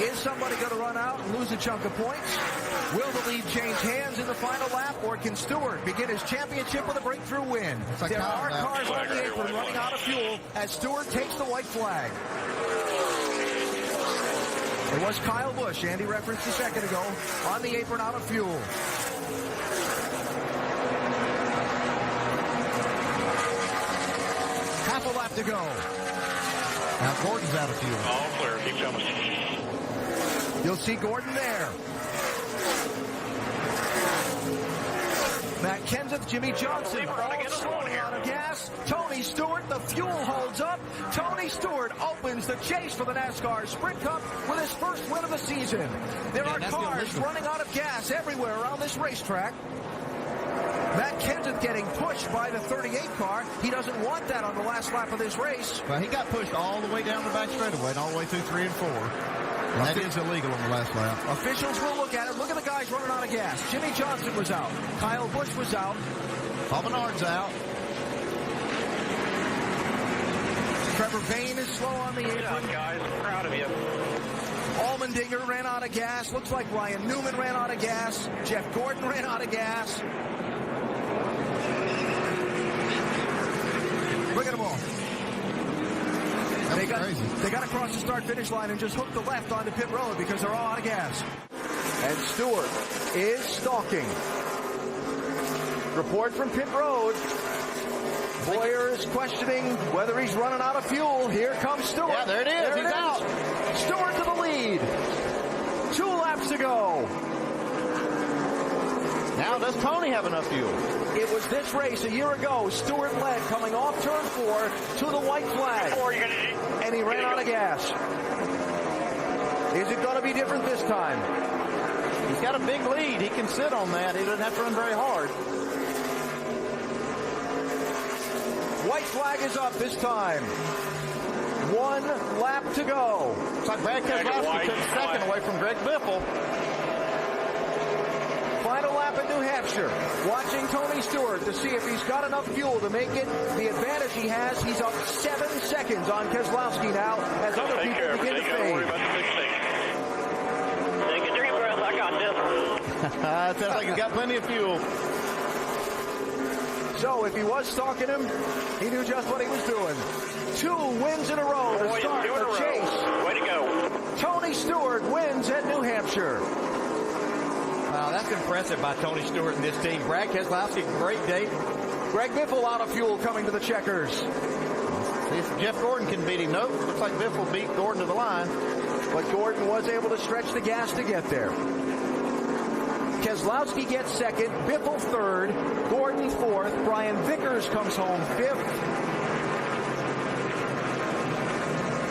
Is somebody going to run out and lose a chunk of points? Will the lead change hands in the final lap, or can Stewart begin his championship with a breakthrough win? Like there are cars on the apron running out of fuel as Stewart takes the white flag. It was Kyle Busch, Andy referenced a second ago, on the apron out of fuel. Half a lap to go. Now Gordon's out of fuel. All clear. Keep coming. You'll see Gordon there. Matt Kenseth, Jimmy Johnson, all slowing out of gas. Tony Stewart, the fuel holds up. Tony Stewart opens the chase for the NASCAR Sprint Cup with his first win of the season. There are cars running out of gas everywhere around this racetrack. Matt Kenseth getting pushed by the 38 car. He doesn't want that on the last lap of this race. Well, he got pushed all the way down the back straightaway and all the way through 3 and 4. And that is illegal on the last lap. Officials will look at it. Look at the guys running out of gas. Jimmy Johnson was out. Kyle Busch was out. Paul Menard's out. Trevor Bayne is slow on the apron. Good guys. I'm proud of you. Allmendinger ran out of gas. Looks like Ryan Newman ran out of gas. Jeff Gordon ran out of gas. Look at them all. They got to cross the start-finish line and just hook the left onto pit road because they're all out of gas. And Stewart is stalking. Report from pit road. Boyer is questioning whether he's running out of fuel. Here comes Stewart. Yeah, there it is. He's out. Stewart to the lead. 2 laps to go. Now, does Tony have enough fuel? It was this race a year ago. Stewart led coming off turn 4 to the white flag. And he ran out of gas. Is it going to be different this time? He's got a big lead. He can sit on that. He doesn't have to run very hard. White flag is up this time. 1 lap to go. Looks like Brad Keselowski took second away from Greg Biffle. Final lap in New Hampshire. Watching Tony Stewart to see if he's got enough fuel to make it. The advantage he has, he's up 7 seconds on Keselowski now as other people begin to fade. Take a deep breath. I got this. Sounds like he's got plenty of fuel. So if he was stalking him, he knew just what he was doing. 2 wins in a row to start the chase. Way to go. Tony Stewart wins at New Hampshire. Wow, that's impressive by Tony Stewart and this team. Brad Keselowski, great day. Greg Biffle out of fuel coming to the checkers. See if Jeff Gordon can beat him. Nope, looks like Biffle beat Gordon to the line. But Gordon was able to stretch the gas to get there. Keselowski gets second, Biffle third, Gordon fourth, Brian Vickers comes home fifth.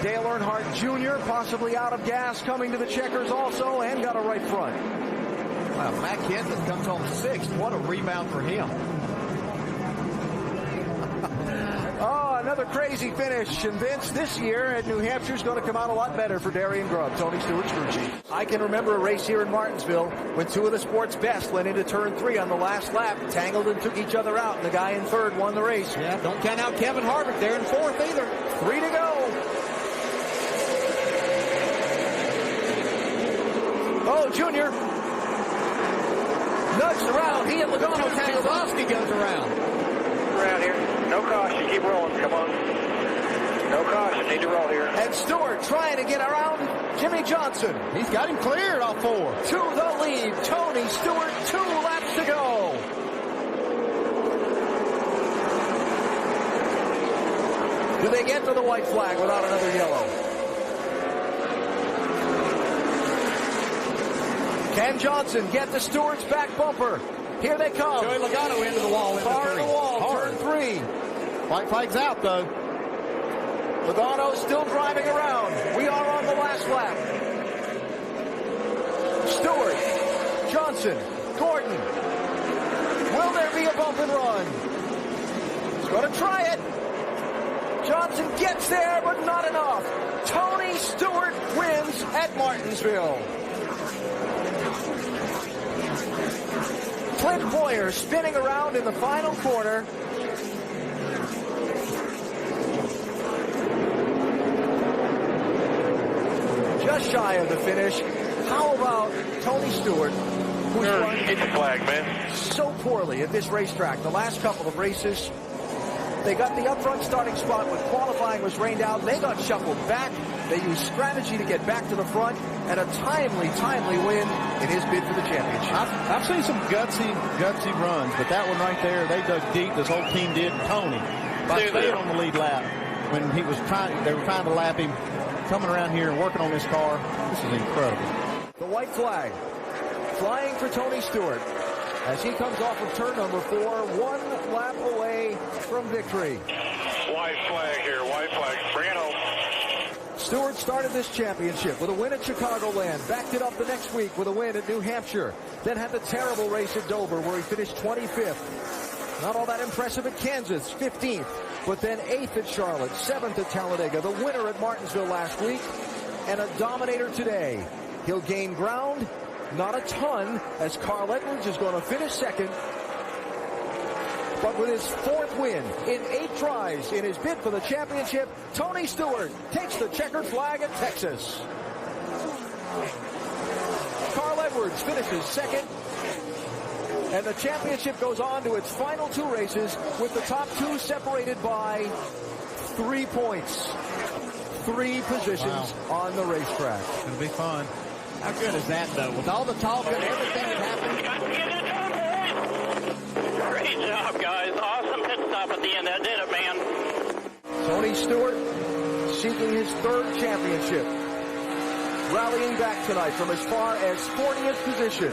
Dale Earnhardt Jr. possibly out of gas coming to the checkers also and got a right front. Wow, Matt Kenseth comes home 6th. What a rebound for him. Oh, another crazy finish. And Vince, this year at New Hampshire is going to come out a lot better for Darian Grubb, Tony Stewart's crew chief. I can remember a race here in Martinsville when 2 of the sport's best went into turn 3 on the last lap, tangled and took each other out, and the guy in third won the race. Yeah, don't count out Kevin Harvick there in 4th either. 3 to go. Oh, Junior. Nudged around. He and Logano tangled up. Keselowski goes around. Around here. No caution. Keep rolling. Come on. No caution. Need to roll here. And Stewart trying to get around Jimmy Johnson. He's got him cleared off 4. To the lead. Tony Stewart, 2 laps to go. Do they get to the white flag without another yellow? Can Johnson get the Stewart's back bumper? Here they come. Joey Logano into the wall. Far to the wall. Hard. Turn 3. White flag's out, though. Logano still driving around. We are on the last lap. Stewart, Johnson, Gordon. Will there be a bump and run? He's going to try it. Johnson gets there, but not enough. Tony Stewart wins at Martinsville. Clint Boyer spinning around in the final corner. just shy of the finish. How about Tony Stewart, who's run Get the flag, man. so poorly at this racetrack the last couple of races? They got the up front starting spot when qualifying was rained out. They got shuffled back. They used strategy to get back to the front, and a timely win in his bid for the championship. I've seen some gutsy runs, but that one right there, they dug deep. This whole team did. Tony, by staying on the lead lap when they were trying to lap him, coming around here and working on this car. This is incredible. The white flag flying for Tony Stewart as he comes off of turn number 4, 1 lap away from victory. White flag here, white flag. Bring it home. Stewart started this championship with a win at Chicagoland, backed it up the next week with a win at New Hampshire, then had the terrible race at Dover where he finished 25th. Not all that impressive at Kansas, 15th, but then 8th at Charlotte, 7th at Talladega, the winner at Martinsville last week, and a dominator today. He'll gain ground, not a ton, as Carl Edwards is going to finish second. But with his 4th win in 8 tries in his bid for the championship, Tony Stewart takes the checkered flag at Texas. Carl Edwards finishes second. And the championship goes on to its final 2 races with the top 2 separated by 3 points. 3 positions on the racetrack. It's going to be fun. How good is that, though? With all the talk and everything that happened. Great job, guys. Awesome pit stop at the end. That did it, man. Tony Stewart seeking his 3rd championship. Rallying back tonight from as far as 40th position.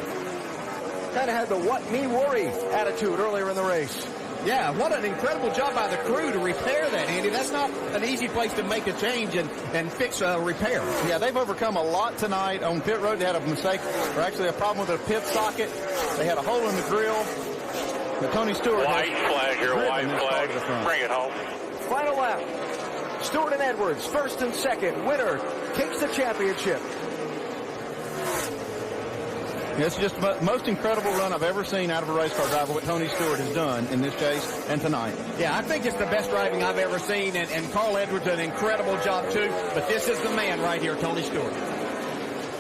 Kind of had the what me worry attitude earlier in the race. Yeah, what an incredible job by the crew to repair that, Andy. That's not an easy place to make a change and fix a repair. Yeah, they've overcome a lot tonight on pit road. They had a mistake, or actually a problem with a pit socket. They had a hole in the grill. But Tony Stewart. White flag here, white flag. Bring it home. Final lap. Stewart and Edwards, 1st and 2nd. Winner takes the championship. It's just the most incredible run I've ever seen out of a race car driver, what Tony Stewart has done in this chase and tonight. Yeah, I think it's the best driving I've ever seen, and Carl Edwards did an incredible job, too. But this is the man right here, Tony Stewart.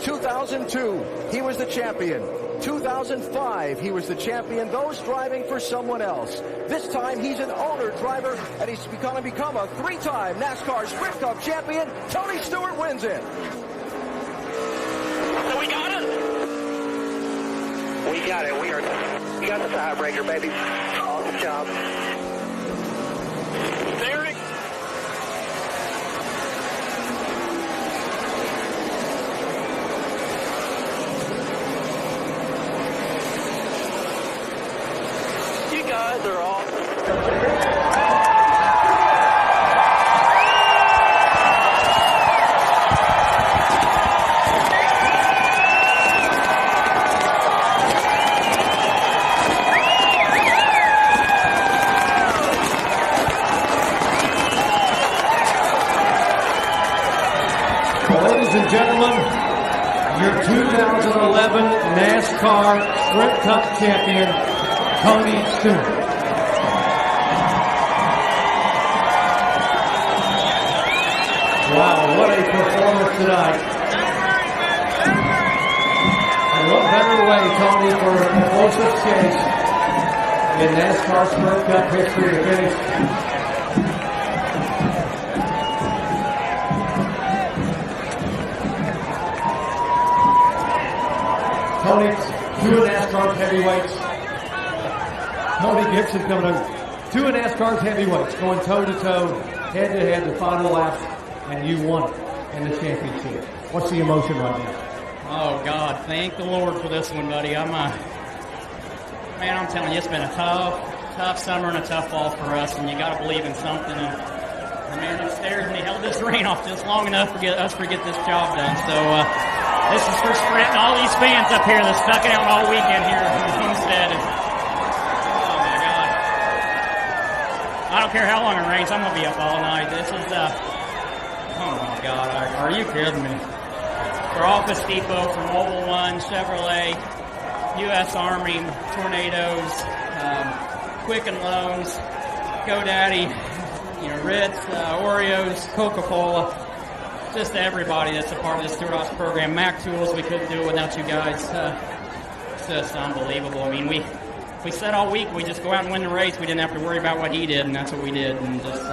2002, he was the champion. 2005, he was the champion, those driving for someone else. This time, he's an owner driver, and he's become a 3-time NASCAR Sprint Cup champion. Tony Stewart wins it. So we got it. We got it. We got the tiebreaker, baby. Awesome job. Derek. You guys are awesome. Ladies and gentlemen, your 2011 NASCAR Sprint Cup champion, Tony Stewart. Wow, what a performance tonight. And what better way, Tony, for a closest chase in NASCAR Sprint Cup history to finish. Tony, 2 of NASCAR's heavyweights. Tony Gibson coming in. 2 of NASCAR's heavyweights going toe-to-toe, head-to-head, the final laps, and you won it in the championship. What's the emotion right now? Oh, God, thank the Lord for this one, buddy. Man, I'm telling you, it's been a tough summer and a tough fall for us, and you got to believe in something. And the man upstairs, and he held this rain off just long enough for us to get this job done. So, this is for Sprint and all these fans up here that stuck it out all weekend here in Homestead. Oh, my God. I don't care how long it rains. I'm going to be up all night. This is, oh, my God. Are you kidding me? For Office Depot, for Mobile One, Chevrolet, U.S. Army, Tornadoes, Quicken Loans, GoDaddy, Ritz, Oreos, Coca-Cola. just everybody that's a part of the Stewart Haas program. Mac Tools, we couldn't do it without you guys. It's just unbelievable. I mean, we said all week we just go out and win the race. We didn't have to worry about what he did, and that's what we did. And just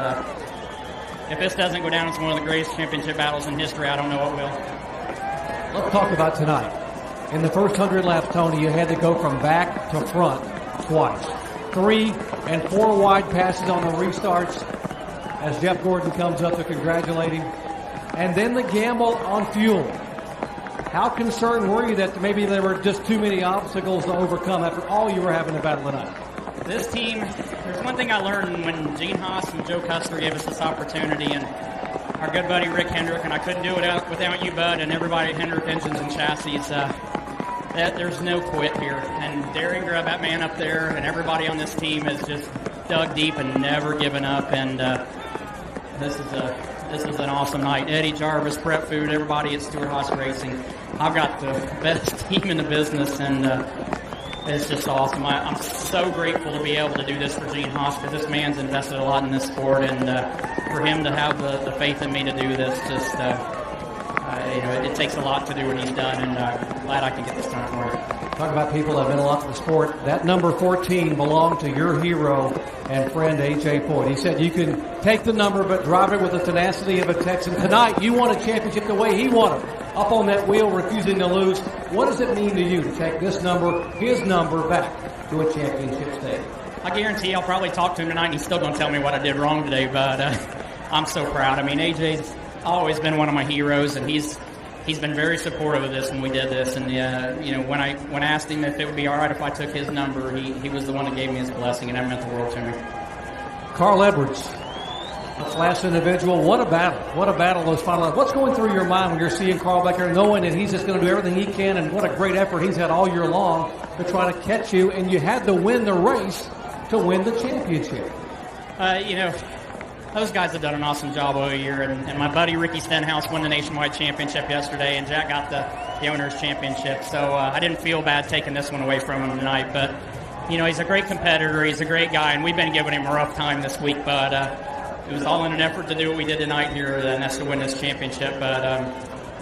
if this doesn't go down as one of the greatest championship battles in history, I don't know what will. Let's talk about tonight. In the first 100 laps, Tony, you had to go from back to front twice. 3 and 4 wide passes on the restarts as Jeff Gordon comes up to congratulate him. And then the gamble on fuel. How concerned were you that maybe there were just too many obstacles to overcome after all you were having to battle tonight? This team, there's one thing I learned when Gene Haas and Joe Custer gave us this opportunity, and our good buddy Rick Hendrick, and I couldn't do it without you, Bud, and everybody at Hendrick Engines and Chassis. That there's no quit here. And Darian Grubb, that man up there, and everybody on this team has just dug deep and never given up. And this is an awesome night. Eddie Jarvis, Prep Food, everybody at Stewart Haas Racing. I've got the best team in the business, and it's just awesome. I'm so grateful to be able to do this for Gene Haas, because this man's invested a lot in this sport, and for him to have the faith in me to do this, just it takes a lot to do what he's done, and I'm glad I can get this done for him. Talk about people that have been a lot to the sport. That number 14 belonged to your hero and friend A.J. Foyt. He said you can take the number but drive it with the tenacity of a Texan. Tonight, you won a championship the way he won it. Up on that wheel, refusing to lose. What does it mean to you to take this number, his number, back to a championship stage? I guarantee I'll probably talk to him tonight, and he's still going to tell me what I did wrong today, but I'm so proud. I mean, A.J.'s always been one of my heroes, and he's been very supportive of this when we did this. And when I asked him if it would be all right if I took his number, he was the one that gave me his blessing, and that meant the world to me. Carl Edwards, this last individual. What a battle! What a battle those final laps. What's going through your mind when you're seeing Carl back there, knowing that he's just going to do everything he can, and what a great effort he's had all year long to try to catch you, and you had to win the race to win the championship. Those guys have done an awesome job all year, and my buddy Ricky Stenhouse won the nationwide championship yesterday, and Jack got the owner's championship. So I didn't feel bad taking this one away from him tonight. But, he's a great competitor. He's a great guy, and we've been giving him a rough time this week. But it was all in an effort to do what we did tonight here, and that's to win this championship. But,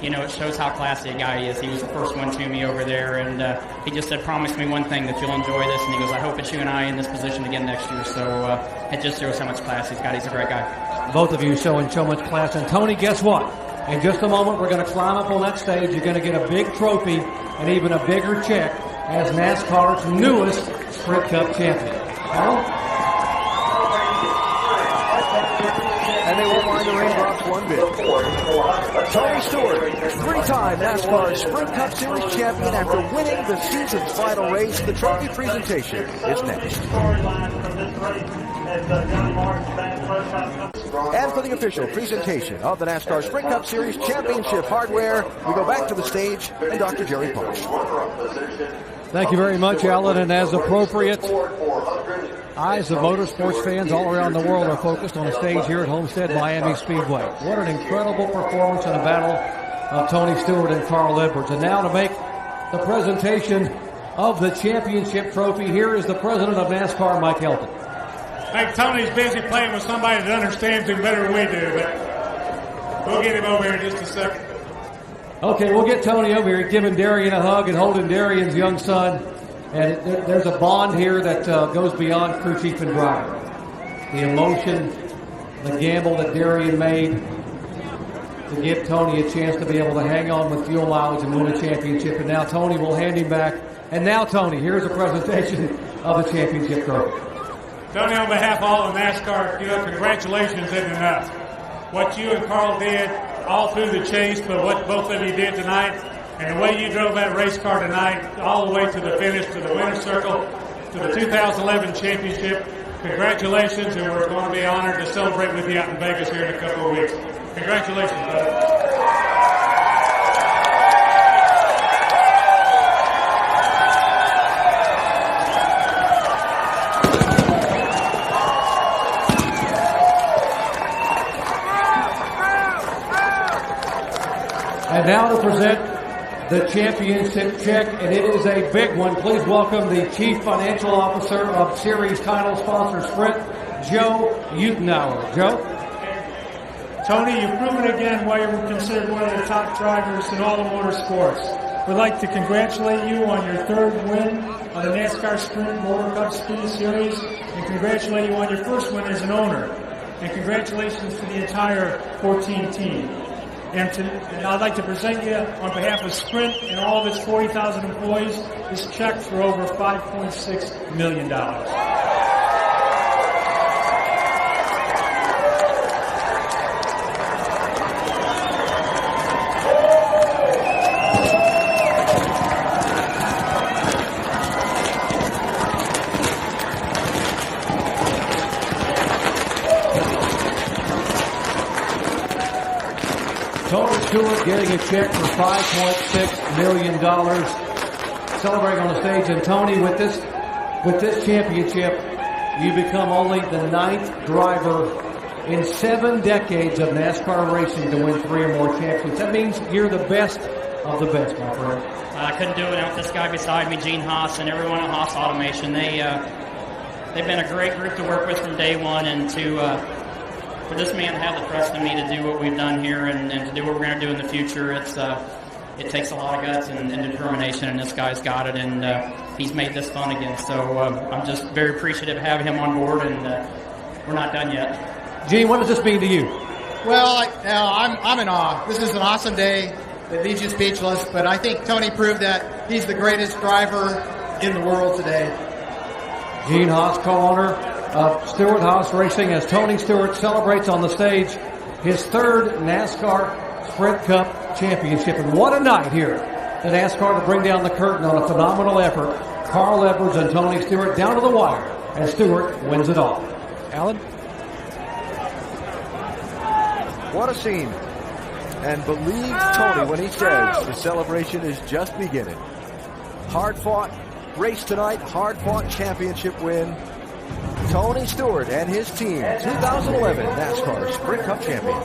it shows how classy a guy he is. He was the first one to me over there, and he just said, promise me one thing, that you'll enjoy this. And he goes, I hope it's you and I in this position again next year. So it just shows how much class he's got. He's a great guy. Both of you showing so much class. And Tony, guess what? In just a moment, we're going to climb up on that stage. You're going to get a big trophy and even a bigger check as NASCAR's newest Sprint Cup champion. And they won't mind the raindrops one bit. Tony Stewart, 3-time NASCAR Sprint Cup Series champion after winning the season's final race. The trophy presentation is next. And for the official presentation of the NASCAR Sprint Cup Series Championship hardware, we go back to the stage and Dr. Jerry Post. Thank you very much, Alan. And as appropriate, eyes of motorsports fans all around the world are focused on a stage here at Homestead Miami Speedway. What an incredible performance in a battle of Tony Stewart and Carl Edwards. And now to make the presentation of the championship trophy, here is the president of NASCAR, Mike Helton. I think Tony's busy playing with somebody that understands him better than we do, but we'll get him over here in just a second. Okay, we'll get Tony over here, giving Darian a hug and holding Darian's young son. And there's a bond here that goes beyond crew chief and driver. The emotion, the gamble that Darian made to give Tony a chance to be able to hang on with fuel mileage and win a championship. And now Tony will hand him back. And now, Tony, here's a presentation of the championship trophy. Tony, on behalf of all of NASCAR, congratulations isn't enough. What you and Carl did all through the chase, but what both of you did tonight, and the way you drove that race car tonight all the way to the finish, to the winner's circle, to the 2011 championship. Congratulations, and we're going to be honored to celebrate with you out in Vegas here in a couple of weeks. Congratulations, buddy. And now to present the championship check, and it is a big one. Please welcome the Chief Financial Officer of Series title sponsor Sprint, Joe Utenauer. Joe? Tony, you've proven again why you're considered one of the top drivers in all of motorsports. We'd like to congratulate you on your third win on the NASCAR Sprint Motor Cup Speed Series, and congratulate you on your first win as an owner. And congratulations to the entire 14 team. And I'd like to present you, on behalf of Sprint and all of its 40,000 employees, this check for over $5.6 million. Tony Stewart getting a check for $5.6 million. Celebrating on the stage. And Tony, with this championship, you become only the 9th driver in 7 decades of NASCAR racing to win 3 or more championships. That means you're the best of the best, my friend. I couldn't do it without this guy beside me, Gene Haas, and everyone at Haas Automation. They've been a great group to work with from day one, and for this man to have the trust in me to do what we've done here and to do what we're going to do in the future, it takes a lot of guts and determination, and this guy's got it, and he's made this fun again. So I'm just very appreciative of having him on board, and we're not done yet. Gene, what does this mean to you? Well, I'm in awe. This is an awesome day that leaves you speechless, but I think Tony proved that he's the greatest driver in the world today. Gene Haas, co-owner of Stewart Haas Racing, as Tony Stewart celebrates on the stage his 3rd NASCAR Sprint Cup championship. And what a night here at NASCAR to bring down the curtain on a phenomenal effort. Carl Edwards and Tony Stewart down to the wire, and Stewart wins it all. Alan? What a scene. And believe Tony when he says the celebration is just beginning. Hard-fought race tonight, hard-fought championship win. Tony Stewart and his team, 2011 NASCAR Sprint Cup champions.